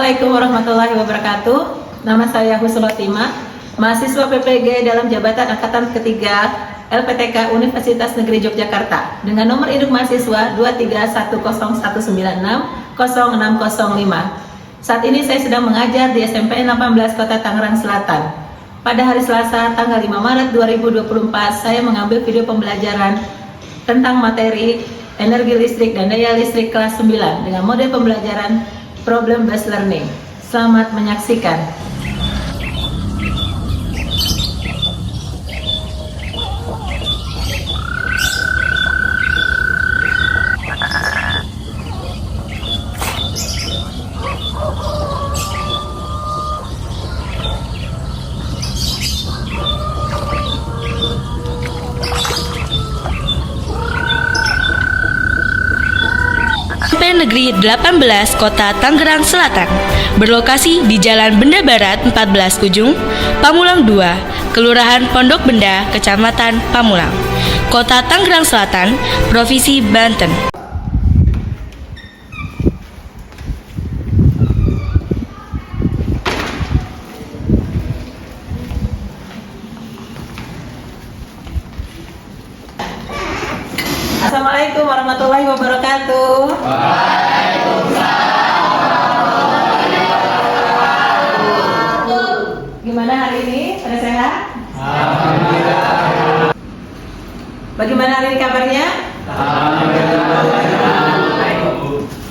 Assalamualaikum warahmatullahi wabarakatuh. Nama saya Husnul Khotimah, mahasiswa PPG dalam jabatan angkatan ketiga LPTK Universitas Negeri Yogyakarta dengan nomor induk mahasiswa 23101960605. Saat ini saya sedang mengajar di SMP 18 Kota Tangerang Selatan. Pada hari Selasa tanggal 5 Maret 2024 saya mengambil video pembelajaran tentang materi energi listrik dan daya listrik kelas 9 dengan model pembelajaran problem based learning. Selamat menyaksikan. Negeri 18 Kota Tangerang Selatan berlokasi di Jalan Benda Barat 14 Ujung, Pamulang 2, Kelurahan Pondok Benda, Kecamatan Pamulang, Kota Tangerang Selatan, Provinsi Banten. Assalamualaikum warahmatullahi wabarakatuh. Gimana hari ini? Pada sehat? Alhamdulillah. Bagaimana hari ini kabarnya?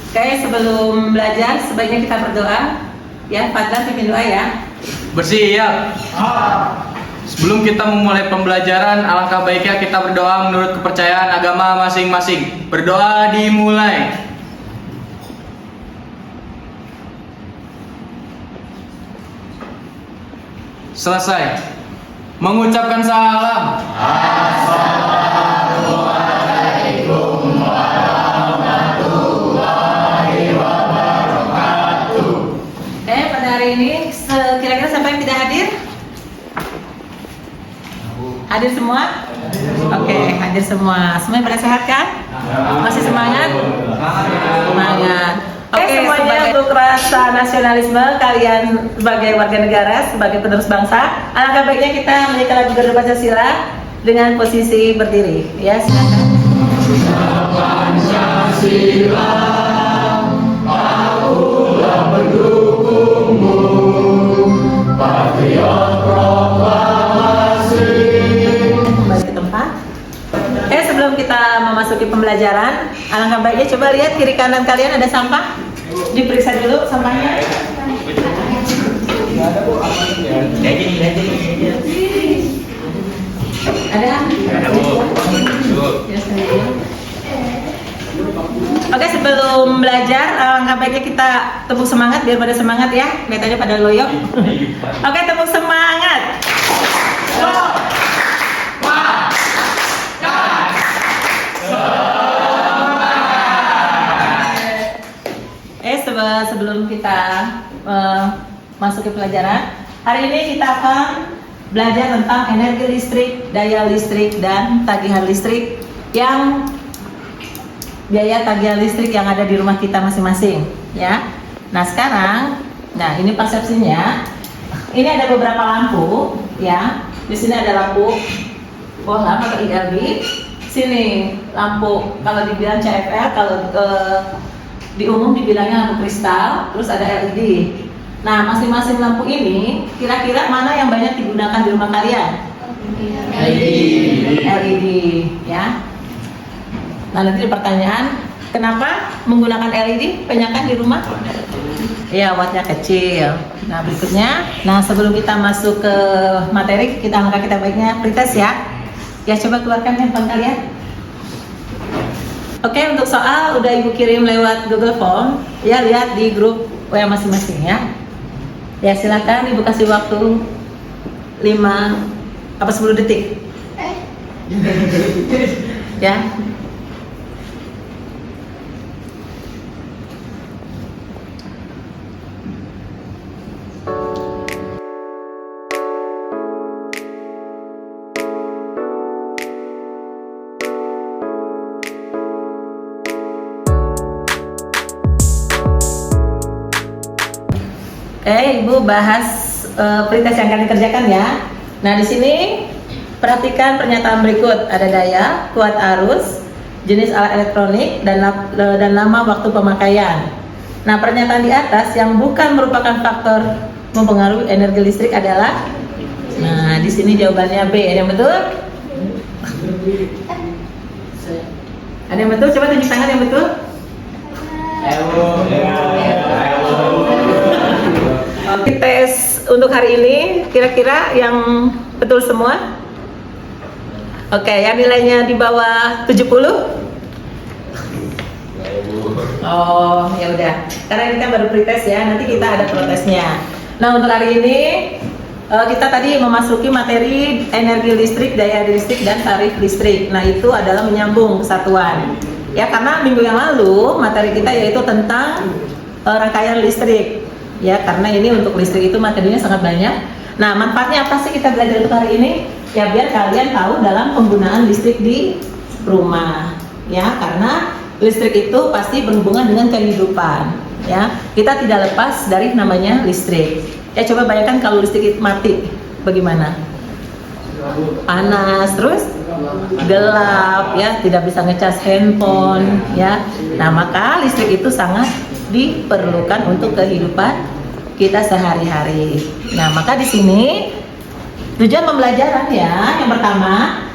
Oke, sebelum belajar sebaiknya kita berdoa. Ya, Fadlan pimpin doa ya. Bersiap. Sebelum kita memulai pembelajaran, alangkah baiknya kita berdoa menurut kepercayaan agama masing-masing. Berdoa dimulai. Selesai. Mengucapkan salam. Assalamualaikum warahmatullahi wabarakatuh. Pada hari ini kira-kira siapa yang tidak hadir? Hadir semua? Oke, hadir semua. Semuanya pada sehat kan? Masih semangat? Semangat. Oke, semuanya untuk rasa nasionalisme kalian sebagai warga negara, sebagai penerus bangsa, alangkah baiknya kita menyanyikan lagu Garuda Pancasila dengan posisi berdiri. Ya, silakan. Pancasila, akulah pendukungmu, patriot proklamasi. Kembali ke tempat. Sebelum kita memasuki pembelajaran, alangkah baiknya coba lihat kiri kanan kalian ada sampah. Diperiksa dulu sampahnya. Ada? Oke, sebelum belajar, alangkah baiknya kita tepuk semangat biar pada semangat ya. Kelihatannya pada loyo. Oke, tepuk semangat. Sebelum kita masuk ke pelajaran, hari ini kita akan belajar tentang energi listrik, daya listrik, dan tagihan listrik yang biaya tagihan listrik yang ada di rumah kita masing-masing, ya. Nah sekarang, ini persepsinya. Ini ada beberapa lampu, ya. Di sini ada lampu bohlam atau ILB. Sini lampu kalau dibilang CFL, kalau di umum dibilangnya lampu kristal, terus ada LED. Nah, masing-masing lampu ini kira-kira mana yang banyak digunakan di rumah kalian? LED, ya. Nah, nanti pertanyaan, kenapa menggunakan LED kebanyakan di rumah? Ya, wattnya kecil. Nah, berikutnya, sebelum kita masuk ke materi, kita baiknya pretest ya. Ya, coba keluarkan handphone kalian. Oke, untuk soal udah Ibu kirim lewat Google Form, ya lihat di grup WA masing-masing ya. Ya silakan Ibu kasih waktu 10 detik. Ya. Ibu bahas pretest yang akan dikerjakan ya. Nah, di sini perhatikan pernyataan berikut. Ada daya, kuat arus, jenis alat elektronik, dan nama waktu pemakaian. Nah, pernyataan di atas yang bukan merupakan faktor mempengaruhi energi listrik adalah, nah di sini jawabannya B. Ada yang betul? Ada yang betul? Coba tunjuk tangan yang betul. Oke, tes untuk hari ini kira-kira yang betul semua? Oke, yang nilainya di bawah 70? Oh, ya udah. Karena ini kan baru pretest ya, nanti kita ada protesnya. Nah, untuk hari ini kita tadi memasuki materi energi listrik, daya listrik, dan tarif listrik. Nah, itu adalah menyambung kesatuan. Ya, karena minggu yang lalu materi kita yaitu tentang rangkaian listrik. Ya, karena ini untuk listrik itu materinya sangat banyak. Nah, manfaatnya apa sih kita belajar untuk hari ini? Ya, biar kalian tahu dalam penggunaan listrik di rumah. Ya, karena listrik itu pasti berhubungan dengan kehidupan. Ya, kita tidak lepas dari namanya listrik. Ya, coba bayangkan kalau listrik itu mati, bagaimana? Panas, terus gelap, ya, tidak bisa ngecas handphone, ya. Nah, maka listrik itu sangat diperlukan untuk kehidupan kita sehari-hari. Nah, maka di sini tujuan pembelajaran ya, yang pertama,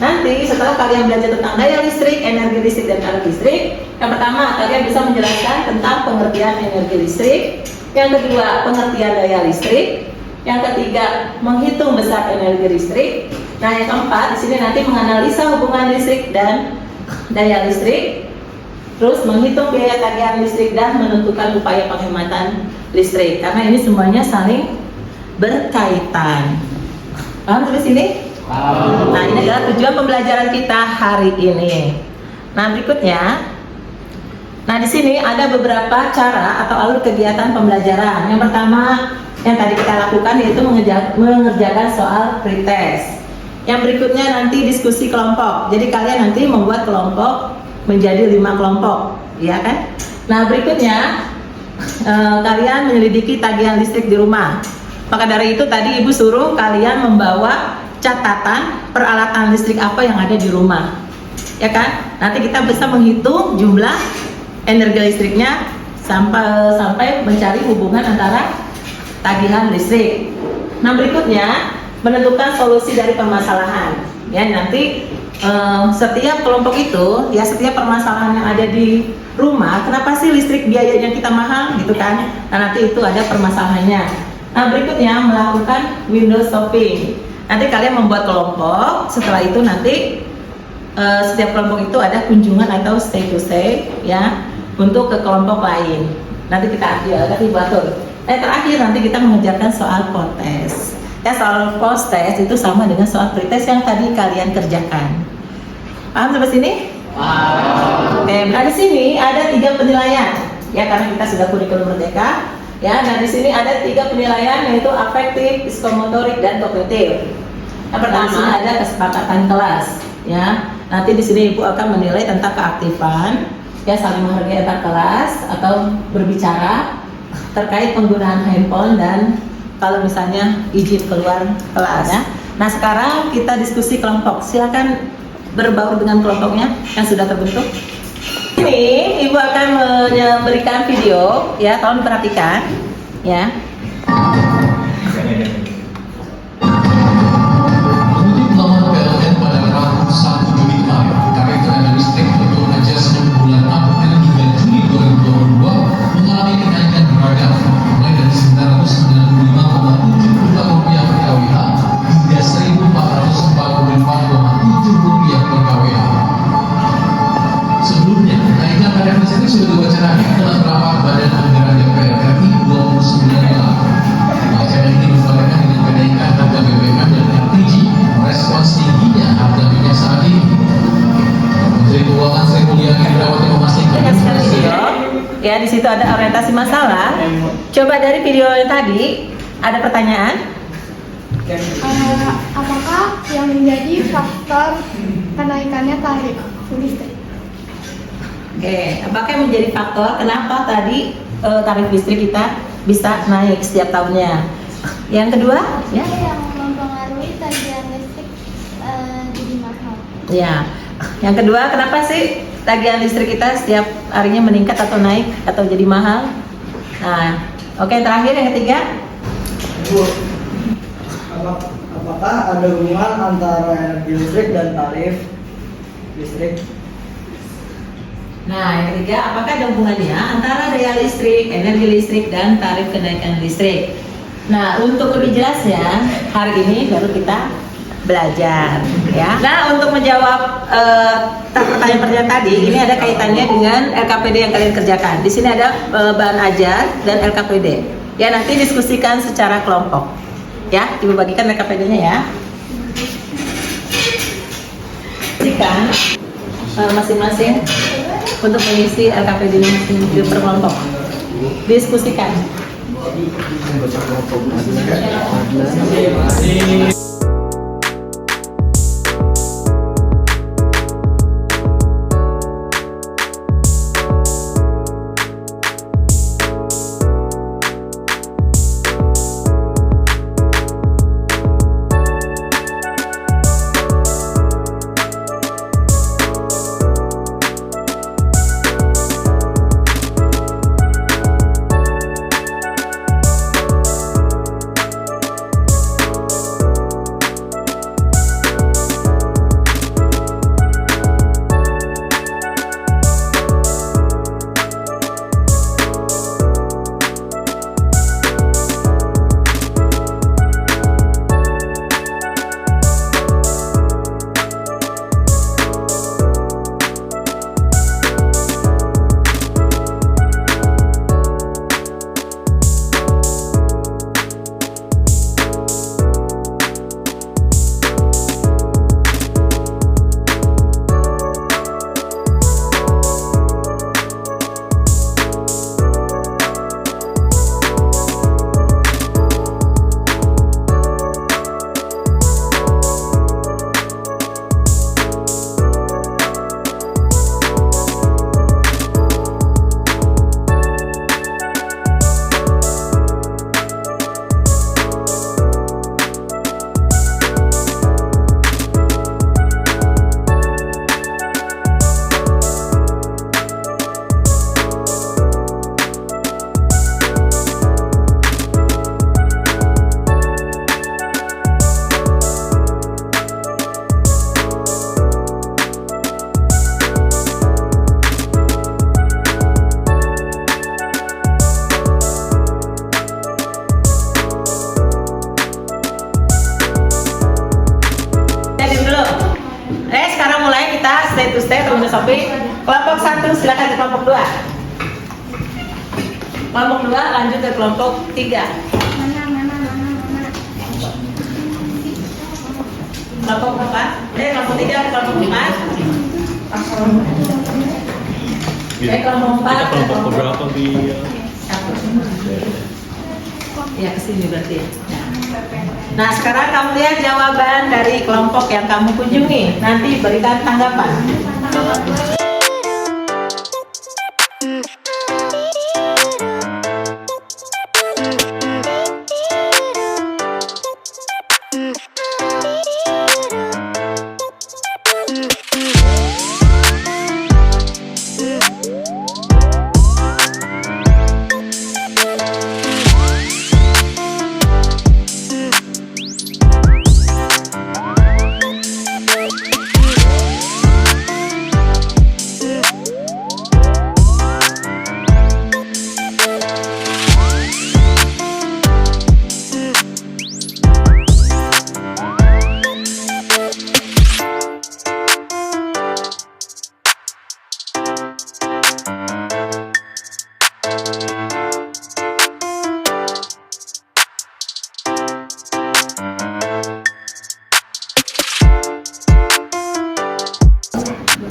nanti setelah kalian belajar tentang daya listrik, energi listrik, dan tarif listrik, yang pertama kalian bisa menjelaskan tentang pengertian energi listrik, yang kedua pengertian daya listrik, yang ketiga menghitung besar energi listrik. Nah, yang keempat di sini nanti menganalisa hubungan listrik dan daya listrik, terus menghitung biaya tagihan listrik dan menentukan upaya penghematan listrik. Karena ini semuanya saling berkaitan. Paham sampai sini? Nah, ini adalah tujuan pembelajaran kita hari ini. Nah, berikutnya, nah di sini ada beberapa cara atau alur kegiatan pembelajaran. Yang pertama yang tadi kita lakukan yaitu mengerjakan soal pretest. Yang berikutnya nanti diskusi kelompok. Jadi kalian nanti membuat kelompok menjadi 5 kelompok, ya kan? Nah, berikutnya kalian menyelidiki tagihan listrik di rumah. Maka dari itu tadi Ibu suruh kalian membawa catatan peralatan listrik apa yang ada di rumah, ya kan? Nanti kita bisa menghitung jumlah energi listriknya sampai mencari hubungan antara tagihan listrik. Nah, berikutnya menentukan solusi dari permasalahan. Ya, nanti setiap kelompok itu, ya setiap permasalahan yang ada di rumah, kenapa sih listrik biayanya kita mahal, gitu kan? Nah, nanti itu ada permasalahannya. Nah, berikutnya melakukan window shopping. Nanti kalian membuat kelompok, setelah itu nanti setiap kelompok itu ada kunjungan atau stay to stay ya untuk ke kelompok lain. Nanti kita atur. Terakhir nanti kita mengerjakan soal post-test. Ya, soal post-test itu sama dengan soal pretest yang tadi kalian kerjakan. Paham sampai sini? Oke, nah di sini ada 3 penilaian. Ya, karena kita sudah kurikulum merdeka. Ya, nah di sini ada 3 penilaian yaitu afektif, psikomotorik, dan kognitif. Yang pertama ada kesepakatan kelas. Ya, nanti di sini Ibu akan menilai tentang keaktifan, ya saling menghargai antar kelas atau berbicara terkait penggunaan handphone dan kalau misalnya izin keluar kelas. Ya. Nah, sekarang kita diskusi kelompok. Silakan berbaur dengan kelompoknya yang sudah terbentuk. Ini Ibu akan memberikan video, ya, tolong perhatikan, ya. Mengutip laman PLN pada Rabu 1 Juli kemarin, tarif tenaga listrik untuk adjustment bulan April hingga Juli 2022 mengalami kenaikan beragam, mulai dari Rp995,70 per kWh hingga Rp1.444,70 per kWh. Sebelumnya, kenaikan tarif listrik sudah diwacanakan dalam rapat Badan Anggaran DPR RI 29 Maret. Wacana ini berbarengan dengan kenaikan harga BBM dan LPG, merespons tingginya harga minyak saat ini. Menteri Keuangan Sri Mulyani Indrawati memastikan. Video, ya di situ ada orientasi masalah. Coba dari video yang tadi ada pertanyaan. Apakah yang menjadi faktor kenaikannya tarif listrik? Oke, apakah yang menjadi faktor kenapa tadi tarif listrik kita bisa naik setiap tahunnya. Yang kedua, ya. Yang mempengaruhi tagihan listrik jadi mahal. Ya. Yang kedua, kenapa sih tagihan listrik kita setiap harinya meningkat atau naik atau jadi mahal? Nah, oke, terakhir yang ketiga. Bu, apakah ada hubungan antara energi listrik dan tarif listrik? Nah, yang ketiga, apakah ada hubungannya antara daya listrik, energi listrik, dan tarif kenaikan listrik? Nah, untuk lebih jelasnya, hari ini baru kita belajar, ya. Nah, untuk menjawab pertanyaan-pertanyaan tadi, ini ada kaitannya dengan LKPD yang kalian kerjakan. Di sini ada bahan ajar dan LKPD. Ya, nanti diskusikan secara kelompok. Ya, Ibu bagikan LKPD-nya ya. Diskusikan masing-masing untuk mengisi LKPD-nya masing-masing per kelompok. Diskusikan. Stay to stay, filosofi. Kelompok 1 silakan ke kelompok 2. Kelompok 2 lanjut ke kelompok 3. Kelompok 4. Kelompok 3 ke kelompok 4. Kelompok 4. Kelompok berapa di? Ya kesini berarti. Nah sekarang kamu lihat jawaban dari kelompok yang kamu kunjungi. Nanti berikan tanggapan.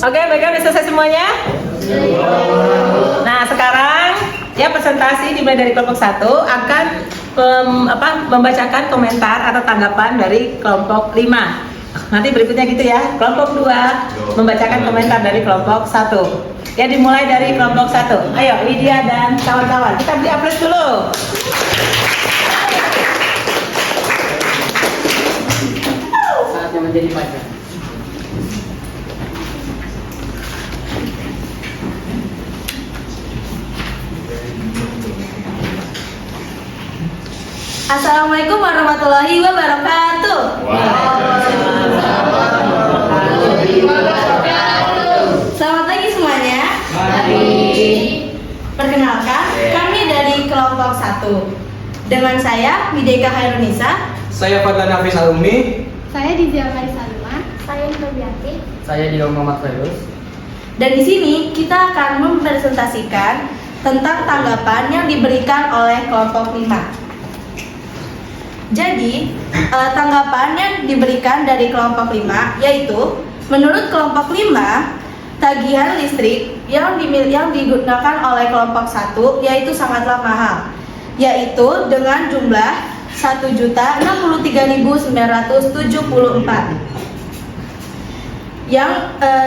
Oke, baiklah, udah selesai semuanya? Nah, sekarang ya presentasi dimulai dari kelompok 1 akan membacakan komentar atau tanggapan dari kelompok 5. Nanti berikutnya gitu ya. Kelompok 2 membacakan komentar dari kelompok 1. Ya, dimulai dari kelompok 1. Ayo, Widya dan kawan-kawan, kita beri aplaus dulu. Saatnya menjadi pacar. Assalamualaikum warahmatullahi wabarakatuh. Selamat pagi semuanya. Perkenalkan, kami dari kelompok 1. Dengan saya Widya Hairunisa. Saya Fadlan Hafiz Alumi. Saya Dizia Salma. Saya Nurbiati. Saya Dion Muhammad Fairuz. Dan di sini kita akan mempresentasikan tentang tanggapan yang diberikan oleh kelompok 5. Jadi, tanggapan yang diberikan dari kelompok 5 yaitu menurut kelompok 5, tagihan listrik yang digunakan oleh kelompok 1 yaitu sangatlah mahal, yaitu dengan jumlah 1.063.974.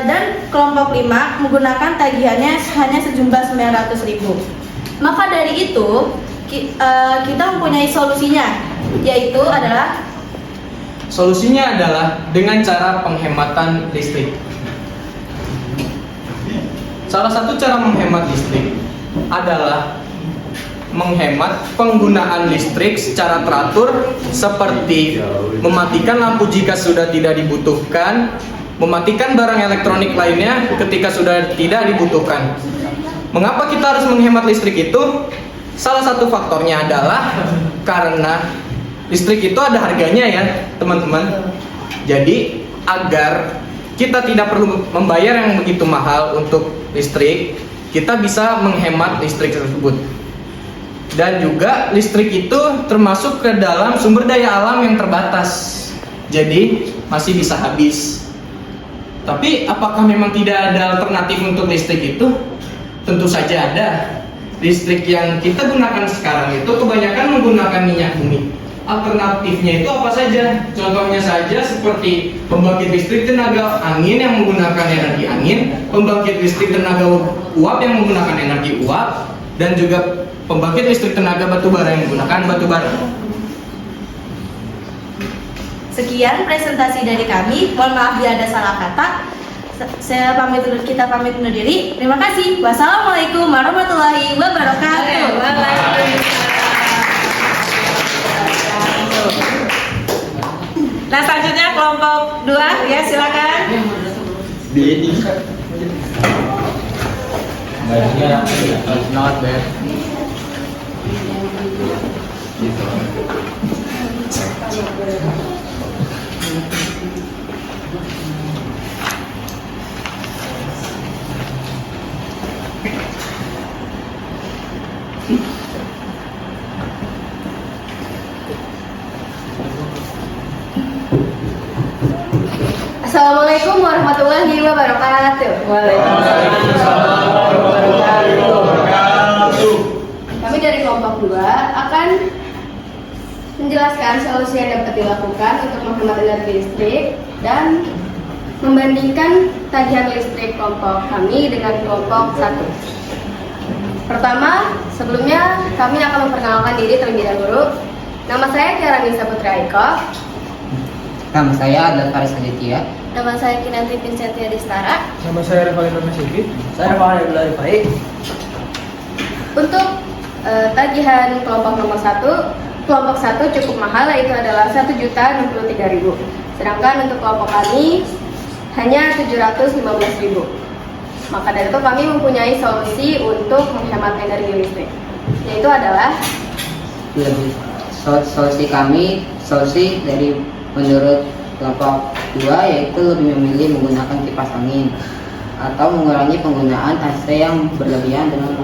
Dan kelompok 5 menggunakan tagihannya hanya sejumlah 900.000. Maka dari itu kita mempunyai solusinya, yaitu adalah Solusinya adalah dengan cara penghematan listrik. Salah satu cara menghemat listrik adalah menghemat penggunaan listrik secara teratur, seperti mematikan lampu jika sudah tidak dibutuhkan, mematikan barang elektronik lainnya ketika sudah tidak dibutuhkan. Mengapa kita harus menghemat listrik itu? Salah satu faktornya adalah karena listrik itu ada harganya ya teman-teman. Jadi agar kita tidak perlu membayar yang begitu mahal untuk listrik, kita bisa menghemat listrik tersebut. Dan juga listrik itu termasuk ke dalam sumber daya alam yang terbatas, jadi masih bisa habis. Tapi apakah memang tidak ada alternatif untuk listrik itu? Tentu saja ada. Listrik yang kita gunakan sekarang itu kebanyakan menggunakan minyak bumi. Alternatifnya itu apa saja? Contohnya saja seperti pembangkit listrik tenaga angin yang menggunakan energi angin, pembangkit listrik tenaga uap yang menggunakan energi uap, dan juga pembangkit listrik tenaga batubara yang menggunakan batubara. sekian presentasi dari kami. Mohon maaf bila ada salah kata. Kita pamit undur diri. Terima kasih. Wassalamualaikum warahmatullahi wabarakatuh. Nah, selanjutnya kelompok 2 ya, silakan. Not bad. Assalamualaikum warahmatullahi wabarakatuh. Kami dari kelompok 2 akan menjelaskan solusi yang dapat dilakukan untuk menghemat energi listrik dan membandingkan tagihan listrik kelompok kami dengan kelompok 1. Pertama, sebelumnya kami akan memperkenalkan diri terlebih dahulu. Nama saya Tiara Nisa Putri Aiko. Nama saya adalah Faris Aditya. Nama saya Kinanti Vincentia Distara. Nama saya Revalino Nasibi. Saya Revalino Abdullah Rifai. Untuk tagihan kelompok nomor 1, kelompok 1 cukup mahal, yaitu adalah 1.063.000. Sedangkan untuk kelompok kami hanya 715.000. Maka dari itu kami mempunyai solusi untuk menghemat energi listrik, yaitu adalah solusi dari menurut kelompok 2 yaitu lebih memilih menggunakan kipas angin atau mengurangi penggunaan AC yang berlebihan dengan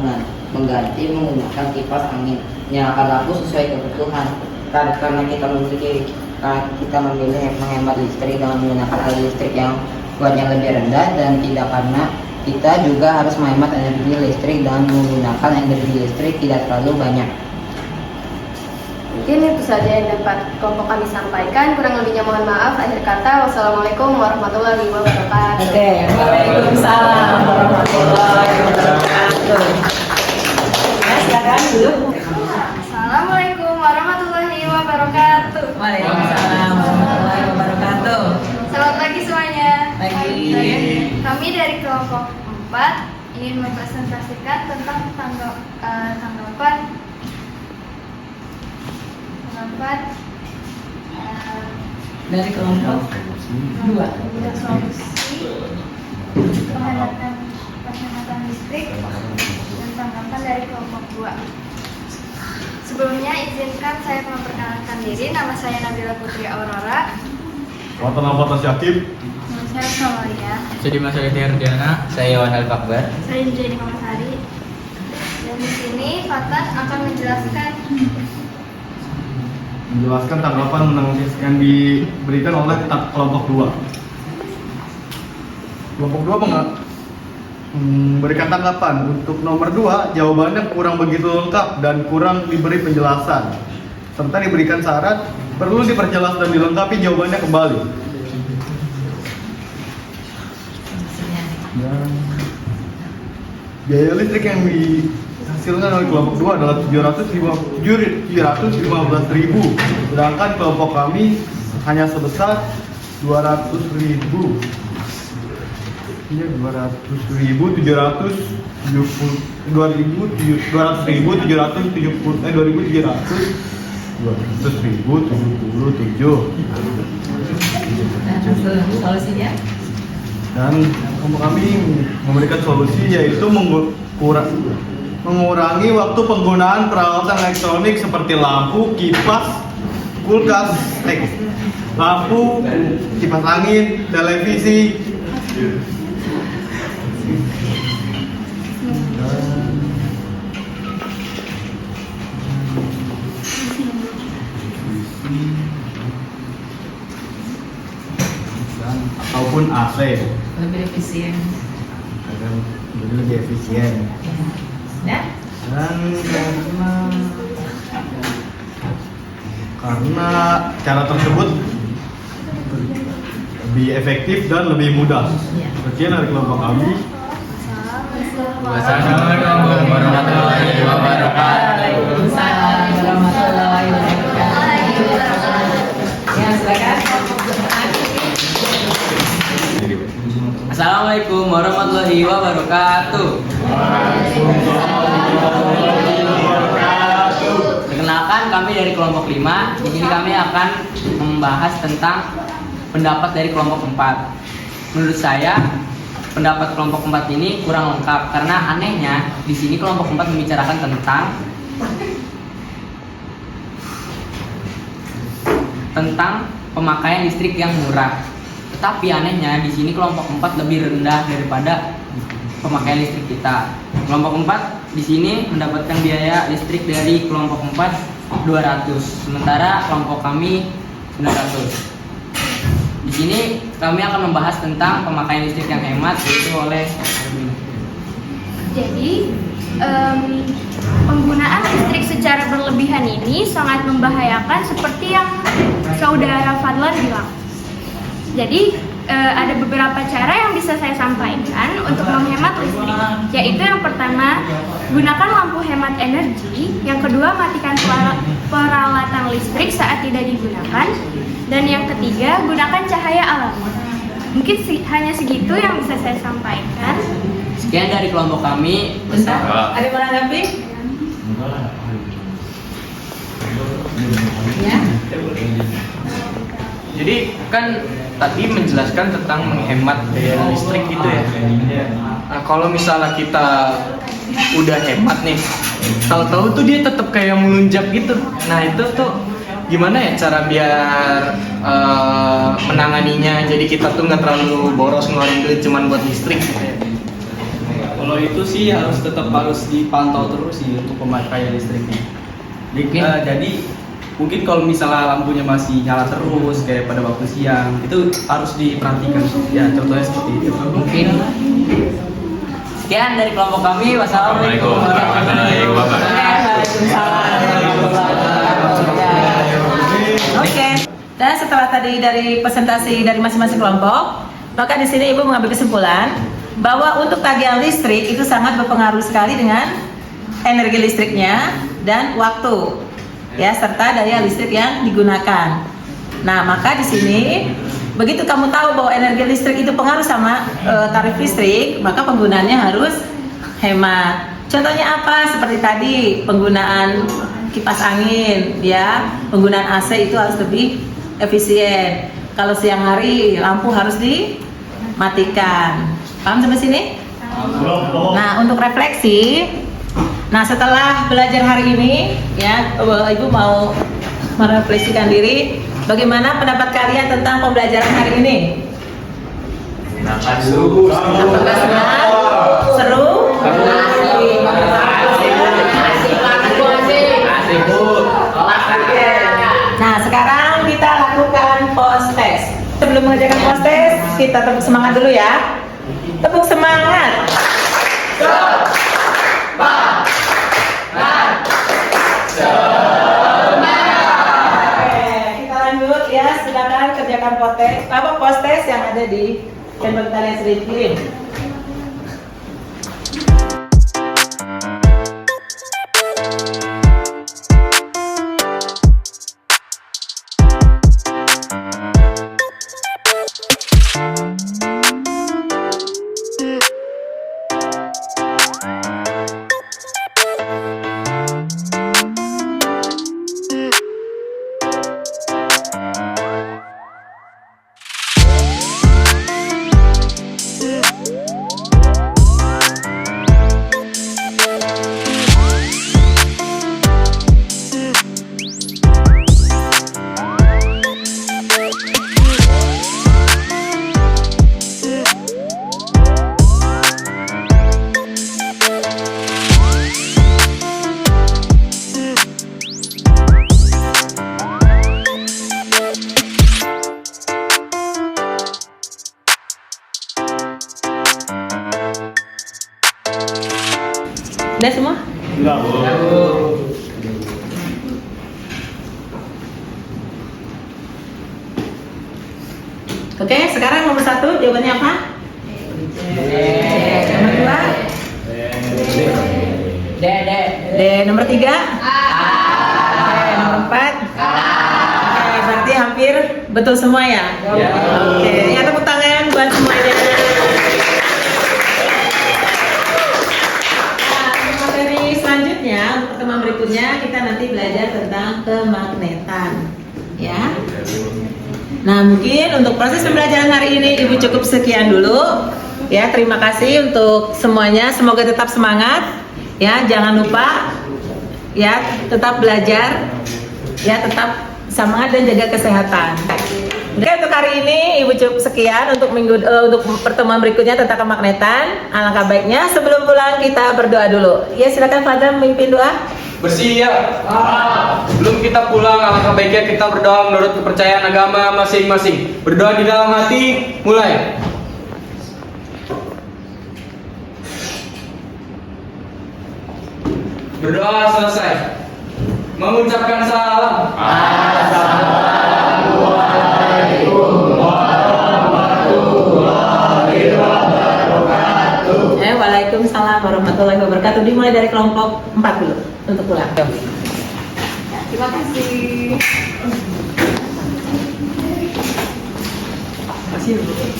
mengganti menggunakan kipas angin yang akan laku sesuai kebutuhan. Karena kita memilih menghemat listrik dengan menggunakan air listrik yang kuatnya lebih rendah, dan tidak karena kita juga harus menghemat energi listrik dengan menggunakan energi listrik tidak terlalu banyak. Mungkin itu saja yang dapat kelompok kami sampaikan. Kurang lebihnya mohon maaf. Akhir kata, wassalamualaikum warahmatullahi wabarakatuh. Oke, waalaikumsalam warahmatullahi wabarakatuh. Ya, silakan duduk. Assalamualaikum warahmatullahi wabarakatuh. Waalaikumsalam warahmatullahi wabarakatuh. Selamat pagi semuanya. Pagi. Kami dari kelompok 4 ingin mempresentasikan tentang tanggapan Dari kelompok 2. solusi penghematan listrik dan tanggapan dari kelompok 2. Sebelumnya izinkan saya memperkenalkan diri. Nama saya Nabila Putri Aurora. Watan Syakib. Nama saya Samaria. Jadi Mas Herdiana, saya Wan Al-Fakbar. Saya Jenny Kamasari. Dan di sini Fatan akan menjelaskan Tanggapan yang diberikan oleh kelompok 2. Kelompok 2 memberikan tanggapan. Untuk nomor 2, jawabannya kurang begitu lengkap dan kurang diberi penjelasan, serta diberikan syarat perlu diperjelas dan dilengkapi jawabannya kembali. Dan biaya listrik yang dihasilkan oleh kelompok 2 adalah 715.000, sedangkan kelompok kami hanya sebesar 200.000. Iya, Solusinya? Dan kelompok kami memberikan solusi, yaitu mengurangi waktu penggunaan peralatan elektronik seperti lampu, kipas, kulkas, lampu, kipas angin, televisi. Ataupun AC Lebih efisien. agar jadi lebih efisien. Ya? Dan karena cara tersebut lebih efektif dan lebih mudah. Ya. Sekian dari kelompok kami. Wassalamualaikum warahmatullahi wabarakatuh. Waalaikumsalam warahmatullahi wabarakatuh. Ya, silakan. Assalamualaikum warahmatullahi wabarakatuh. Perkenalkan, kami dari kelompok 5. Di sini kami akan membahas tentang pendapat dari kelompok 4. Menurut saya, pendapat kelompok 4 ini kurang lengkap karena anehnya di sini kelompok 4 membicarakan tentang pemakaian listrik yang murah. Tetapi anehnya di sini kelompok 4 lebih rendah daripada pemakaian listrik kita. Kelompok 4 di sini mendapatkan biaya listrik dari kelompok 4 200, sementara kelompok kami 900. Di sini kami akan membahas tentang pemakaian listrik yang hemat, yaitu oleh Jadi, penggunaan listrik secara berlebihan ini sangat membahayakan seperti yang saudara Fadlan bilang. Jadi, ada beberapa cara yang bisa saya sampaikan untuk menghemat listrik, yaitu yang pertama, gunakan lampu hemat energi, yang kedua, matikan peralatan listrik saat tidak digunakan, dan yang ketiga, gunakan cahaya alami. Mungkin hanya segitu yang bisa saya sampaikan. sekian dari kelompok kami. Ada yang menanggapi? Ya. Jadi kan tadi menjelaskan tentang menghemat daya listrik gitu ya. Nah, kalau misalnya kita udah hemat nih, tahu-tahu tuh dia tetap kayak melunjak gitu. Nah itu tuh gimana ya cara biar menanganinya? Jadi kita tuh nggak terlalu boros ngeluarin duit cuman buat listrik gitu ya. Kalau itu sih harus dipantau terus sih untuk pemakaian listriknya. Jadi mungkin kalau misalnya lampunya masih nyala terus kayak pada waktu siang, itu harus diperhatikan. Ya contohnya seperti itu. Mungkin sekian dari kelompok kami. Wassalamualaikum warahmatullahi wabarakatuh. Waalaikumsalam warahmatullahi wabarakatuh. Dan setelah tadi dari presentasi dari masing-masing kelompok, maka di sini Ibu mengambil kesimpulan bahwa untuk tagihan listrik itu sangat berpengaruh sekali dengan energi listriknya dan waktu, ya, serta daya listrik yang digunakan. Nah, maka di sini begitu kamu tahu bahwa energi listrik itu pengaruh sama tarif listrik, maka penggunaannya harus hemat. Contohnya apa? Seperti tadi penggunaan kipas angin, ya, penggunaan AC itu harus lebih efisien. Kalau siang hari lampu harus dimatikan. Paham sampai sini? Nah, untuk refleksi, nah setelah belajar hari ini, ya, Ibu mau merefleksikan diri. Bagaimana pendapat kalian tentang pembelajaran hari ini? Apakah senang? Seru? Nah, sekarang kita lakukan post test. Sebelum mengerjakan post test, kita tepuk semangat dulu ya. Tepuk semangat. Oke, kita lanjut ya. Silakan kerjakan post test yang ada di handphone kalian sendiri. Udah semua? Oke, sekarang nomor 1 jawabannya apa? Nomor 2? D. Nomor 3? Oke, nomor 4? Oke, berarti hampir betul semua ya? Oke, ya, tepuk tangan buat semuanya. Selanjutnya, pertemuan berikutnya kita nanti belajar tentang kemagnetan, ya. Nah, mungkin untuk proses pembelajaran hari ini Ibu cukup sekian dulu, ya. Terima kasih untuk semuanya. Semoga tetap semangat, ya. Jangan lupa, ya, tetap belajar, ya, tetap semangat dan jaga kesehatan. Oke, untuk hari ini Ibu cukup sekian. Untuk untuk pertemuan berikutnya tentang kemagnetan. Alangkah baiknya sebelum pulang kita berdoa dulu. Ya, silakan Fadam memimpin doa. Bersiap. Sebelum kita pulang, alangkah baiknya kita berdoa menurut kepercayaan agama masing-masing. Berdoa di dalam hati, mulai. Berdoa selesai. Mengucapkan salam. Waalaikumsalam warahmatullahi wabarakatuh. Dimulai dari kelompok 4 dulu untuk pulang. Terima kasih.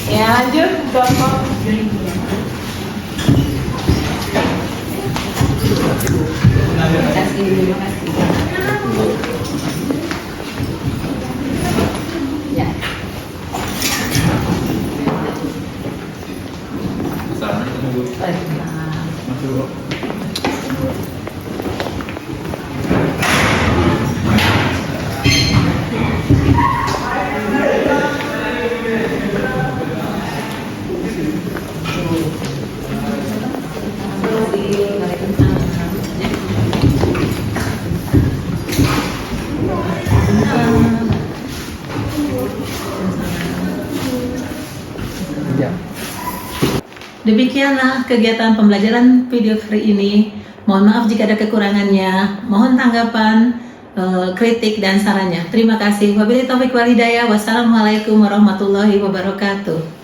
Ya, lanjut kelompok. Terima kasih. Ya. Demikianlah kegiatan pembelajaran video hari ini. Mohon maaf jika ada kekurangannya. Mohon tanggapan kritik dan sarannya. Terima kasih. Wabillahi taufiq wal hidayah. Wassalamualaikum warahmatullahi wabarakatuh.